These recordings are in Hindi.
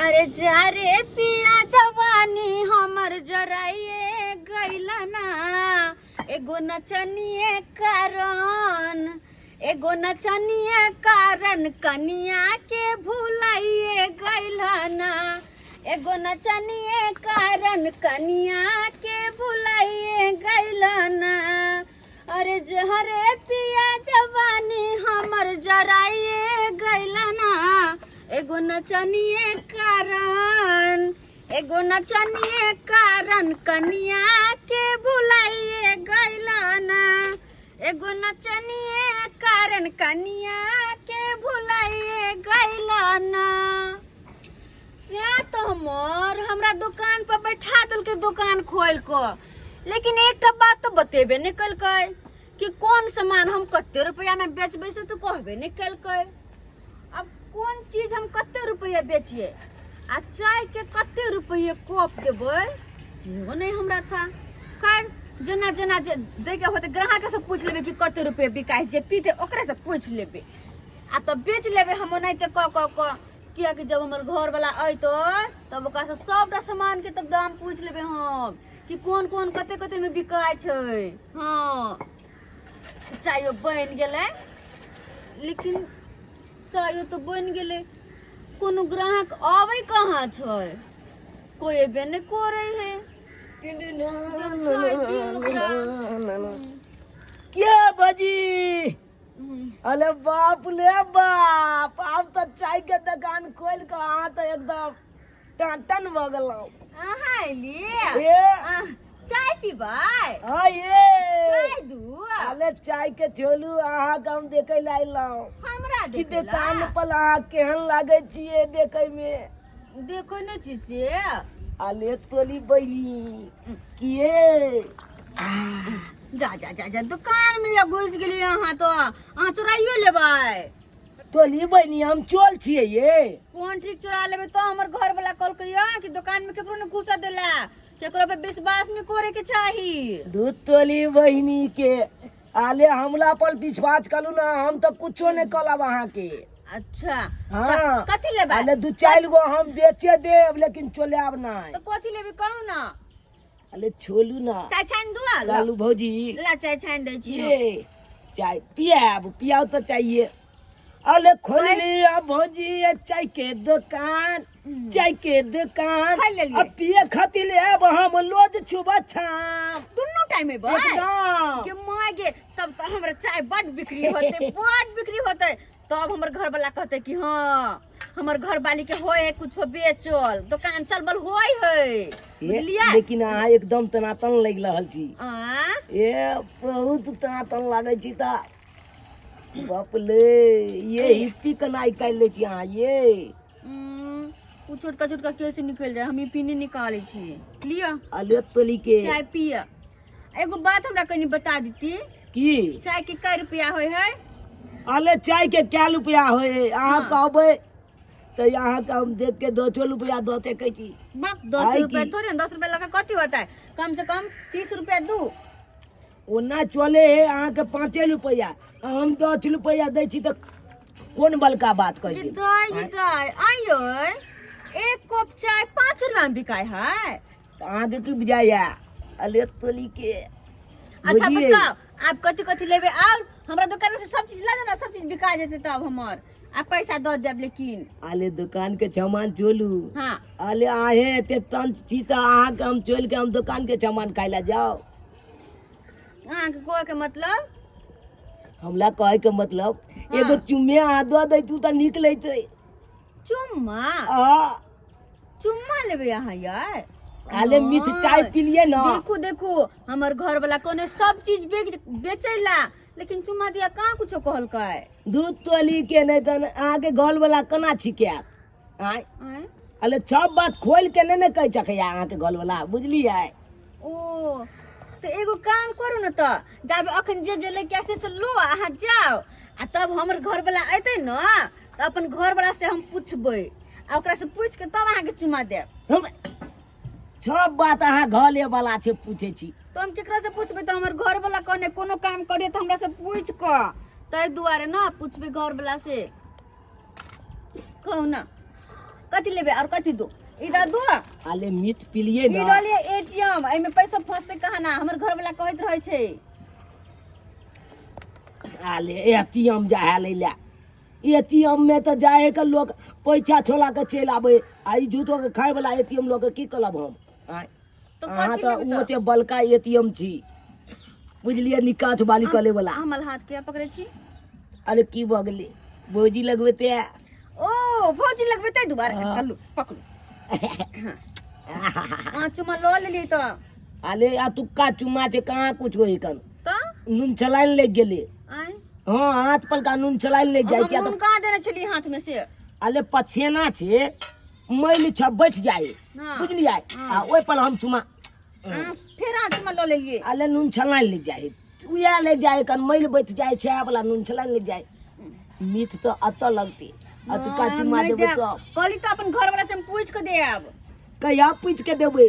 अरे जा रे पिया जवानी हमर जराइए गइला ना। एगो नचनिए कारण कनिया के भुलाइए गइला ना। एगो नचनिए कारण कनिया के भुलाइए गइला ना। अरे जहरे पिया जवानी हमर जराइए गइला ना। एगो नचनिए कारण कनिया के भुलाइए गइला ना। एगो नचनिए कारण कनिया के भुलाइए गइला ना। से तो हमरा दुकान पर बैठा दल के दुकान खोल को, लेकिन एक बात तो बतेबे नहीं कल कि कौन सामान हम कते रुपया में बेचबे से तो कहबे नहीं कल। अब कौन चीज हम कते रुपया बेचिए आ चाय के कते रुपये कप देवे सेहो नहीं हमरा था। खैर जना जना दे के होते ग्राहक से पूछ लेबे कि कते रुपये बिकाय, जे पीते ओकरे से पूछ लेबे आ तो बेच लेबे। हम नहीं तो क किया कि जब हमर घर वाला अइतो तब ओकरा से सबटा सामान के तब दाम पूछ लेबे हम कि कौन कौन कते कते में बिकाय छै। हाँ चायो बन गेले, लेकिन चायो तो बन गेले, कोनो ग्राहक आवे कहाँ छै, कोई एबे नहीं करे है। क्या बाजी? अरे बाप ले बाप, आप तो चाय के दुकान खोल के हाँ तो एकदम टन भगलो। चाय पीबाय? हाँ ये चाय दू। अरे चाय के छोलू अहाँ के हम देखे लाइलो। हमरा कि देखेला दुकान पर अहाँ केहन लागे छिए देखे में। देखो न छी से अले तोली बैली किए जा दुकान में घुस गेली अहाँ तो अहाँ चोराइयो लेबै। तोली बैली हम चोल छिए ये। कौन ठीक चोरा लेबै तो हमर घर वाला कॉल करिया कि दुकान में केकरो ने घुसा देला, केकरो पे विश्वास नहीं करे के चाही। दूध तोली बहिनी के आले हमला पर विश्वास करू ना, हम तो कुछो नहीं कलब अहाँ के। अच्छा हाँ कथी लेबै? अले दू चार गो हम बेचे देब लेकिन चोलेब ना। तो कथी लेबै कहू ना। अले छोलू ना चाय छान दू आ लालू भौजी। ला चाय छान दै छी। ये चाय पियाओ तो चाहिए। अले खोल लिया भौजी ये चाय के दुकान, चाय के दुकान। खोल लेलिए। अब पिए खातिर ले अब हम लोज छुबा छाम दुन्नु टाइम में बा एकदम। के मागे तब तो हमरा चाय बड बिक्री होते तब हमर घर वाला कहते कि हाँ हमर घर वाली के होय है कुछ बेचल दुकान चलबल होय है, बुझलिया। लेकिन अहाँ एकदम तनातन लग रहल छी। ये बहुत तनातन लागे छी ता बाप ले। ये हिप्पी कनाई कर ले छी अहाँ ये। उ छोटका कैसे निकल जाए, हम ही पीने निकाले छी। लिया अले तोली के चाय पिया। एगो बात हमरा कनी बता देती की चाय के कै रुपया होय है? अले चाय के क्या रुपया होए अहाँ कहबै तो यहाँ का हम देख के 200 रुपया दते कह छी। 10 रुपया थोड़े, 10 रुपया लगा कथी होता है, कम से कम 30 रुपया दू। ओना चले है अहाँ के 5 रुपया, हम 10 रुपया दे छी तो कौन बलका बात कह छी। आइयो एक कप चाय 5 रुपया में बिकाय है। अहाँ के की बुझाया अले तोली के। अच्छा बताओ आप कथी लेबे और हमरा दुकान में से सब चीज ला देना, सब चीज बिका जेते तब हमर आप पैसा दे देब। लेकिन आले दुकान के सामान चोलू। हाँ आले आहे ते तंच चीता अहाँ के हम चोल के हम दुकान के सामान खाइला जाओ। अहाँ के कोई के मतलब हमला कहे के मतलब एगो चुम्मे आ दो दे तू त निकले छै। चुम्मा लेबे अहाँ यार? आले मीठ चाय पी लिए ना। देखो हमर घर वाला कोने सब चीज बेचैला, लेकिन चुम्मा दिया कहाँ कुछो कहलकै। दूध तोली के नहीं तो आगे घर वाला कना छिके आय। अले सब बात खोल के नहीं कह सके अहाँ के घर वाला, बुझलिए। ओ तो एगो काम करू न तो जब अखन जे लेके से लो अहाँ जाओ आ तब हमर घर वाला अइते न तो अपन घर वाला से हम पूछबै आ ओकरा से पूछ के तब अहाँ के चुम्मा देब। सब बात अहाँ घरे वाला से पूछे छी तो हम केकरा से पूछबे तो हमर घर वाला कने कोनो काम करे तो हमरा से पूछ क तै दुआरे ना पूछबे घर वाला से। कहू ना कथी लेबे और कथी दो इधर दो आले मीठ पिलिए ई ना ले एटीएम एमे पैसा फंसते कहाँ ना हमर घर वाला कहत रहे छै आले एटीएम जा ले ले एटीएम में तो जाए के लोग पैसा छोड़ा के चल आवे आई झूठो के खाए वाला एटीएम लोग के की करब हम आय तो अहाँ कथी तो लेबे ओते बलका एटीएम छी बुझलिए निकाठ बाली कले वाला हमर हाथ के पकड़े छी अरे की भ गेलै भौजी लगबेते ओ भौजी लगबेते दोबारा चलू पकड़ू हां चुमा लो लेली तो आले आ तुक्का चुमा छे कहाँ कुछ होई कन तो नून चलाइन ले गेले आय हाँ हाथ पर का नून चलाइन ले जाए क्या हम तो कहाँ देने छली हाथ में से आले पछेना छे मैल छ बैठ जाए हाँ। बुझलिए आ ओइ पर हम चुमा फिर हाथ में लो लेलिए आले नून छलाइन ले जाए उया ले जाए कन मैल बैठ जाए छे वाला नून छलाइन ले जाए मीठ तो अत लगती अतका चुमा देबे तो कहली तो अपन घर वाला से हम पूछ के देब कहिया पूछ के देबे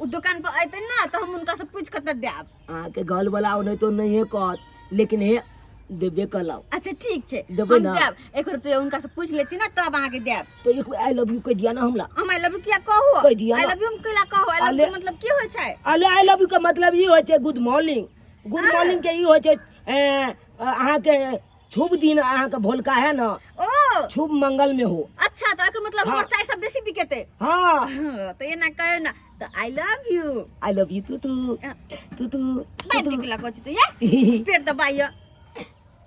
उ दुकान पर आते ना तो हम उनका से पूछ के त देब आके घर वाला नहीं तो नहीं कहत लेकिन हे देबे कलाओ अच्छा ठीक छे देबै हम ना। देब 1 रुपया उनका से पूछ ले छी ना तब आके देब तो एक आई लव यू कह दिया ना हमरा हम आई लव यू क्या कहू कह दिया आई ना। लव यू हम केला कहू आई लव यू मतलब की होय छै अले आई लव यू का मतलब ई होय छै गुड मॉर्निंग के ई होय छै अहाँ के शुभ दिन अहाँ के भोलका है ना ओ शुभ मंगल में हो अच्छा तो एकर मतलब हाँ। हमर चाय सब बेसी बिकेते हाँ तो ये ना कहे ना तो आई लव यू तू बात निकला कहै छी तो ये पेट दबाइया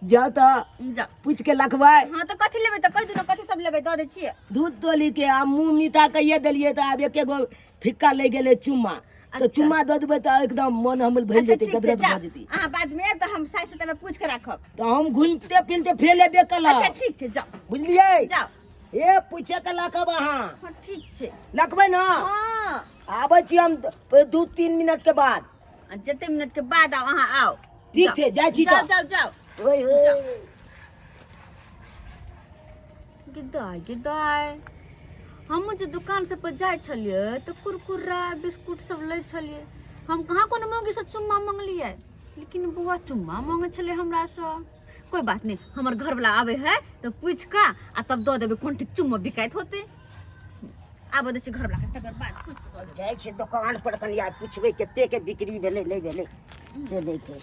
जा तो जा पूछ के लखबै हां तो कथि लेबै तो कह दिनो कथि सब लेबै द दे छियै दूध तोली के आ मुंह मीठा कहिए देलिए तो आब एके गो फिक्का ले गेले चुम्मा तो अच्छा। चुम्मा दे देबै तो एकदम मन हमर भइल जेतै गदगद भ जेतै हां बाद में तो हम साई से तबे पूछ के राखब तो हम घुमते फिरते फेर लेबे कला अच्छा ठीक छै जाओ बुझलिए जाओ ए पूछे के लखब अहाँ हां ठीक छै लखबै ना हां आबै छी हम 2-3 मिनट के बाद जते मिनट के बाद आओ अहाँ आओ ठीक छै जाइ छी जाओ तो जाओ जाओ ओए होए गिदाय हम जे दुकान से पर जाय छलिए तो कुरकुरा बिस्कुट सब ले छलिए हम कहाँ कोनो मौगी से चुम्मा मांगलिए लेकिन बुआ चुम्मा मांगे छले हमरा से कोई बात नहीं हमर घर वाला आवे है तो पूछ का आ तब दो देबे कोन ठीक चुम्मा बिकाइत होते आबो दे घर वाला के तकर बाद पूछ के दो जाइ छै दुकान पर कलिया पूछबै कते के बिक्री भेलै नहीं भेलै से देखे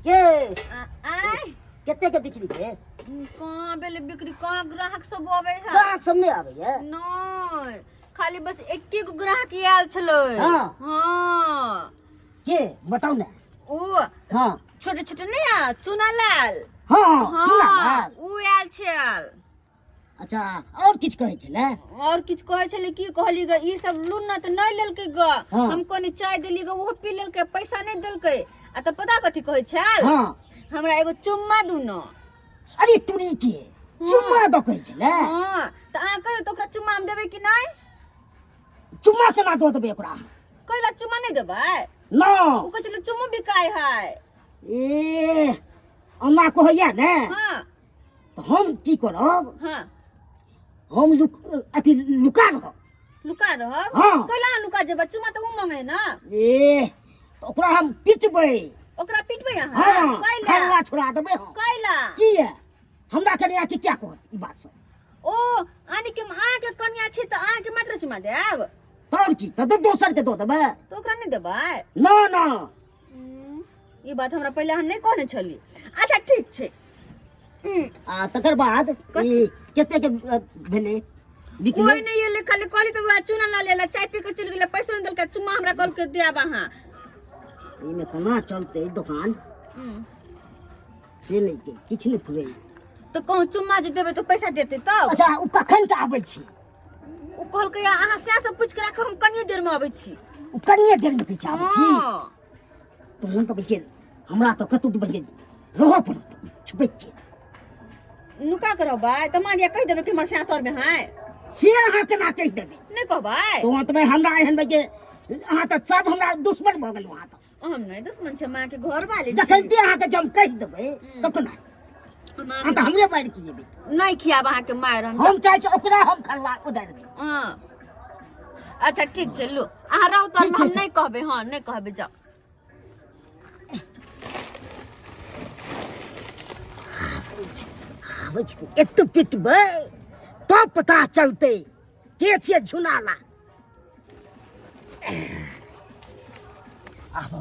के आय कते के बिक्री भेल कहाँ बेले बिक्री कहाँ ग्राहक सब आवे है ग्राहक सब नहीं आबै है नहीं खाली बस एक गो ग्राहक आयल छले हाँ। हाँ के बताउ ना ओ हाँ छोटे छोटे नहीं आ चुना लाल हाँ हाँ सुना लाल। उ आयल छल अच्छा और किछ कहै छले और किछ कहे छले की कहली ग ई सब लून न त नहीं लेलकै ग हाँ। हम कोनी चाय देली ग वो पी लेलकै पैसा नहीं देलकै आ त पता कथी कहै छल हाँ हमरा एगो चुम्मा दू न अरे तुरी के चुम्मा दो कहै छले हाँ त अहाँ कहियो तो ओकरा चुम्मा हम देबै कि नहीं चुम्मा केना दो देबै ओकरा कहला चुम्मा नहीं देबै ना उ कहै छले चुम्मा बिकाय है ए अन्ना कहैया ने हाँ तो हम की करब हाँ हम अथी लुका रहब लुका रहब हाँ। कहला लुका जेबै चुम्मा त उ मांगे ना ए तो ओकरा हम पिटबै ओकरा पिटबै अहाँ हाँ कहला खरला छोड़ा देबै हम कहला की है हमरा कने आके क्या कहत ई बात सब ओ आनी के अहाँ के कन्या छी त अहाँ के मात्र चुमा देब तोर की तो दोसर के दो देबै तो ओकरा नहीं देबै ना ना ये बात हमरा पहले अहाँ नहीं कहने छली अच्छा ठीक छै आ तकर बाद ई कते के भेलै बिकले कोई नहीं ये खाली कहली तो चुना ला लेला चाय पी के चल गेले पैसा नहीं देलका चुम्मा हमरा कल के देब अहाँ ई में केना चलते दुकान से नहीं के किछ नहीं फुरै तो कहूँ चुम्मा जे देबै तो पैसा देते तब अच्छा उ कखन के आबै छी उ कहलकै अहाँ से सब पूछ के राखब हम कनिए देर में आबै छी उ कनिए देर में किछ आबै छी हाँ तो मन तो बजे हमरा तो कतु बजे रहो पड़त छुपै छी नुका के रहबै त मारिया कह देबै कि हमर से तोर में है से अहाँ केना कहि देबै नहीं कहबै तो अंत में हमरा एहन बजे अहाँ तो सब हमरा दुश्मन भ गेल वहां तो हम नहीं दुश्मन छै माँ के घर वाले जखन ते अहाँ के जब कहि देबै तो केना अहाँ तो हमरे बाड़ की जेबै नहीं खियाब अहाँ के मार हम चाहे छी ओकरा हम खरला उधार दी हाँ अच्छा ठीक छै लो अहाँ रहू तो ठीक हम छै, नहीं कहबै हाँ नहीं कहबै जाओ आबै छी एत पिटबै तो पता चलते के छिए झुनाला। आबो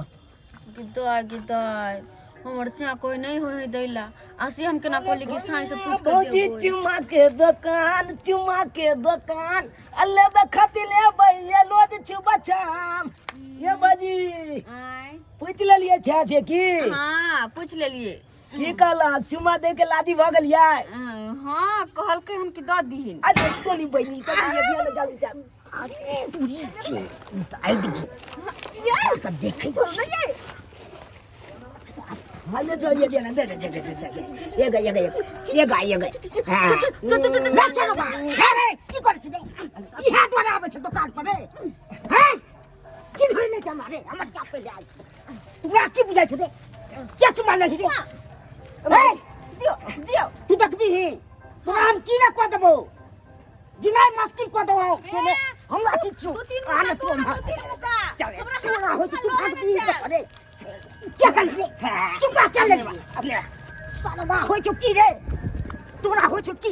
गिदाय हमर से कोई नहीं होई दैला आसी हम केना कहली कि साई से पूछ कर भौजी देबो। चुमा के दुकान अल्ले बखती ले भैया लोद चुबचाम ये बाजी आय पूछ लेलिए छे की हां पूछ लेलिए की कहला चुमा दे के लादी भ गेल यार। हां कहलकै हम कि द दीहिन। अरे तोली बहिनी तो ये दिया जल्दी जा। अरे पूरी छे त आई दी यार त देखै तो नहीं हाल जो ये देना दे ये गई हां बस चलो बा अरे की कर छी ई हाथ वाला आबे छ दुकान पर हैं चिन्ह नहीं चल रे हमर का पे ले आई तू राची बुझाई छ दे क्या तू मान ले ए दियो तू देखबी ही तू हम की ना को देबो जिनाई मस्ती को देबो केने हमरा की छु आने तू चल चल हो तू भागबी अरे क्या कर रे तू का चल ले अपने साला बा हो चुकी रे तोरा हो चुकी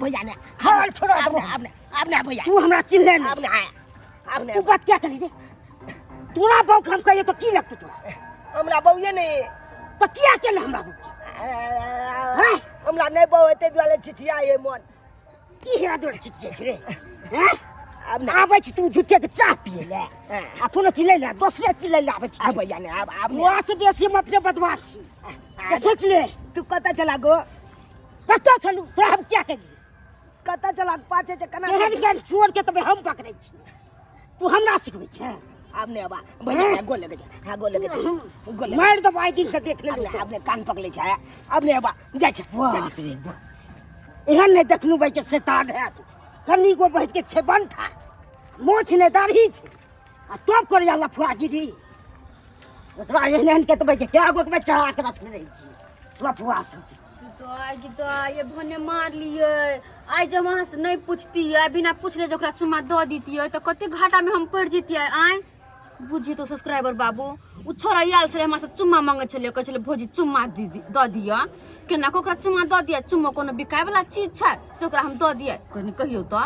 भैया ने हाल छोड़ा आपने भैया तू हमरा चिन्ह ले आपने तू बात क्या करी रे तोरा बहू हम कहिए तो की लगतू तोरा हमरा बहूए नहीं तो क्या केले हमरा बहू हमरा नहीं बहू एते दुआले छिछिया ये मन की हेरा दुआले छिछिया रे हैं अब आबै छी तू झुट्ठे के चाह पिए ले आ कोनो चिल्लै ले दूसरे चिल्लै ले आबै छी भैया ने अब वहां से बेसी हम अपने बदमाश छी से सोच ले तू कता चला गो कता चलू तोरा हम क्या करी कता चला पाछे से कना एहन के छोड़ के तबे हम पकड़ै छी तू हमरा सिखबै छै आपने अब भैया गोल लगे छै हां गोल लगे छै गोल मार दो भाई दिन से देख ले आपने कान पकड़ै छै आपने अब जाय छै बाप रे एहन नहीं देखनु भाई के शैतान है कनी को बैठ के छे बनठा मोछ ने दाढ़ी छै आ तब कर या लफुआगिरी एकरा एहन के तबे के क्या गो के चढ़ा के रखने रही छी लफुआ सब तो ये भने मार लिए आई जब वहां से नहीं पूछती है बिना पूछले जो चुम्मा द दीती है तो कते घाटा में हम पड़ जीती है। आय बुझी तो सब्सक्राइबर बाबू उ छोरा याल छले हमरा से चुम्मा मांगे छले कह छले भौजी चुम्मा द दिया केना कोकरा चुम्मा द दिया चुम्मा कोनो बिकाय वाला चीज छै से ओकरा हम द दिया कहियो तो